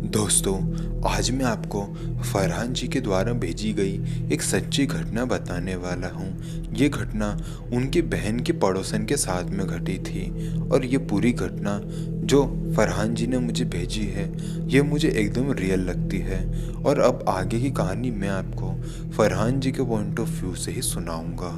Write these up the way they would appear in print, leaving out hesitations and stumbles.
दोस्तों, आज मैं आपको फरहान जी के द्वारा भेजी गई एक सच्ची घटना बताने वाला हूँ। ये घटना उनकी बहन के पड़ोसन के साथ में घटी थी और ये पूरी घटना जो फरहान जी ने मुझे भेजी है, ये मुझे एकदम रियल लगती है। और अब आगे की कहानी मैं आपको फरहान जी के पॉइंट ऑफ व्यू से ही सुनाऊंगा।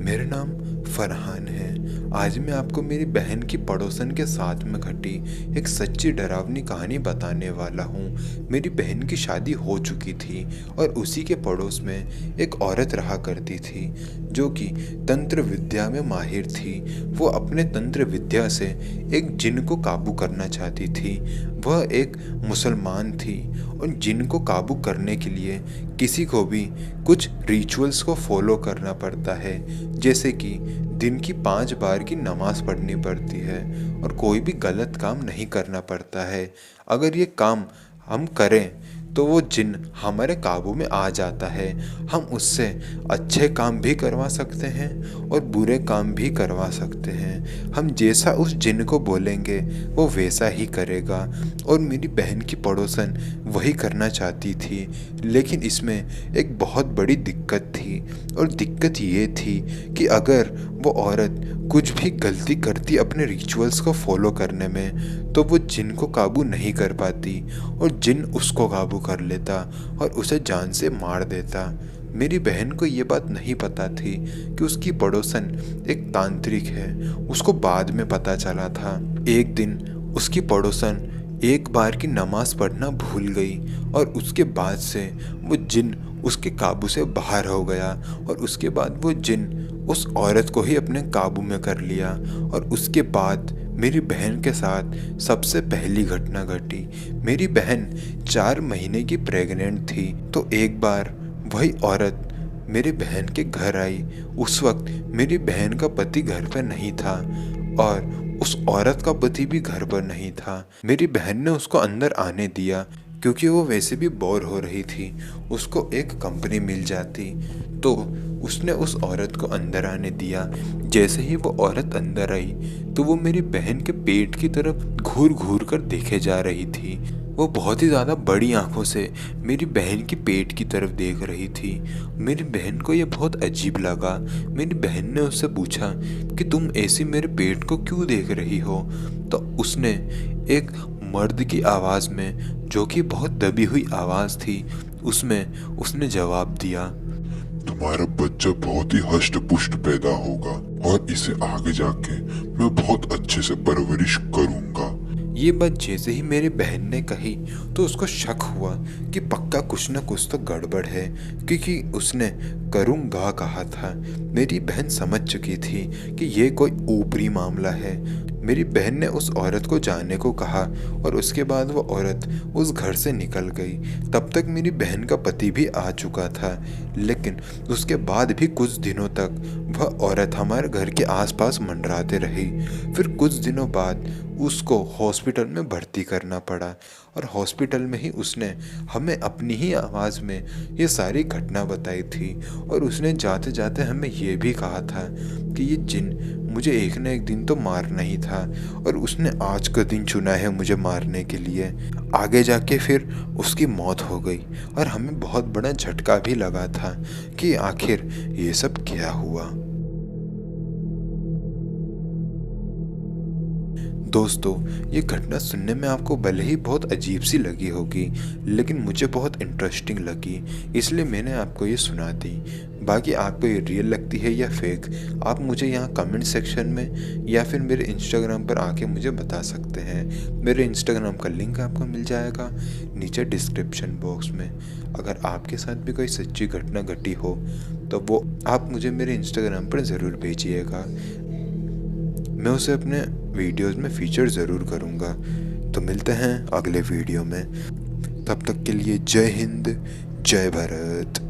मेरा नाम फरहान है। आज मैं आपको मेरी बहन की पड़ोसन के साथ में घटी एक सच्ची डरावनी कहानी बताने वाला हूँ। मेरी बहन की शादी हो चुकी थी और उसी के पड़ोस में एक औरत रहा करती थी जो कि तंत्र विद्या में माहिर थी। वो अपने तंत्र विद्या से एक जिन को काबू करना चाहती थी। वह एक मुसलमान थी और जिन को काबू करने के लिए किसी को भी कुछ रिचुअल्स को फॉलो करना पड़ता है, जैसे कि दिन की 5 बार की नमाज पढ़नी पड़ती है और कोई भी गलत काम नहीं करना पड़ता है। अगर ये काम हम करें तो वो जिन हमारे काबू में आ जाता है। हम उससे अच्छे काम भी करवा सकते हैं और बुरे काम भी करवा सकते हैं। हम जैसा उस जिन को बोलेंगे वो वैसा ही करेगा। और मेरी बहन की पड़ोसन वही करना चाहती थी, लेकिन इसमें एक बहुत बड़ी दिक्कत थी। और दिक्कत ये थी कि अगर वो औरत कुछ भी गलती करती अपने रिचुअल्स को फॉलो करने में, तो वो जिन को काबू नहीं कर पाती और जिन उसको काबू कर लेता और उसे जान से मार देता। मेरी बहन को ये बात नहीं पता थी कि उसकी पड़ोसन एक तांत्रिक है। उसको बाद में पता चला था। एक दिन उसकी पड़ोसन एक बार की नमाज पढ़ना भूल गई और उसके बाद से वो जिन उसके काबू से बाहर हो गया और उसके बाद वो जिन उस औरत को ही अपने काबू में कर लिया। और उसके बाद मेरी बहन के साथ सबसे पहली घटना घटी। मेरी बहन 4 महीने की प्रेग्नेंट थी, तो एक बार वही औरत मेरी बहन के घर आई। उस वक्त मेरी बहन का पति घर पर नहीं था और उस औरत का पति भी घर पर नहीं था। मेरी बहन ने उसको अंदर आने दिया क्योंकि वो वैसे भी बोर हो रही थी। उसको एक कंपनी मिल जाती, तो उसने उस औरत को अंदर आने दिया। जैसे ही वो औरत अंदर आई तो वो मेरी बहन के पेट की तरफ घूर घूर कर देखे जा रही थी। वो बहुत ही ज़्यादा बड़ी आंखों से मेरी बहन की पेट की तरफ देख रही थी। मेरी बहन को ये बहुत अजीब लगा। मेरी बहन ने उससे पूछा कि तुम ऐसे मेरे पेट को क्यों देख रही हो? तो उसने एक मर्द की आवाज़ में, जो कि बहुत दबी हुई आवाज़ थी, उसमें उसने जवाब दिया, तुम्हारा बच्चा बहुत ही हष्ट पुष्ट पैदा होगा और इसे आगे जाके मैं बहुत अच्छे से परवरिश करूंगा। ये बात जैसे ही मेरी बहन ने कही तो उसको शक हुआ कि पक्का कुछ न कुछ तो गड़बड़ है, क्योंकि उसने करूँगा कहा था। मेरी बहन समझ चुकी थी कि ये कोई ऊपरी मामला है। मेरी बहन ने उस औरत को जाने को कहा और उसके बाद वो औरत उस घर से निकल गई। तब तक मेरी बहन का पति भी आ चुका था, लेकिन उसके बाद भी कुछ दिनों तक वह औरत हमारे घर के आसपास मंडराते रही। फिर कुछ दिनों बाद उसको हॉस्पिटल में भर्ती करना पड़ा और हॉस्पिटल में ही उसने हमें अपनी ही आवाज़ में ये सारी घटना बताई थी। और उसने जाते जाते हमें ये भी कहा था कि ये जिन मुझे एक न एक दिन तो मारना ही था और उसने आज का दिन चुना है मुझे मारने के लिए। आगे जाके फिर उसकी मौत हो गई और हमें बहुत बड़ा झटका भी लगा था कि आखिर ये सब क्या हुआ। दोस्तों, ये घटना सुनने में आपको भले ही बहुत अजीब सी लगी होगी, लेकिन मुझे बहुत इंटरेस्टिंग लगी, इसलिए मैंने आपको ये सुना दी। बाकी आपको ये रियल लगती है या फेक, आप मुझे यहाँ कमेंट सेक्शन में या फिर मेरे इंस्टाग्राम पर आके मुझे बता सकते हैं। मेरे इंस्टाग्राम का लिंक आपको मिल जाएगा नीचे डिस्क्रिप्शन बॉक्स में। अगर आपके साथ भी कोई सच्ची घटना घटी हो तो वो आप मुझे मेरे इंस्टाग्राम पर ज़रूर भेजिएगा। मैं उसे अपने वीडियोस में फीचर ज़रूर करूँगा। तो मिलते हैं अगले वीडियो में। तब तक के लिए जय हिंद, जय भारत।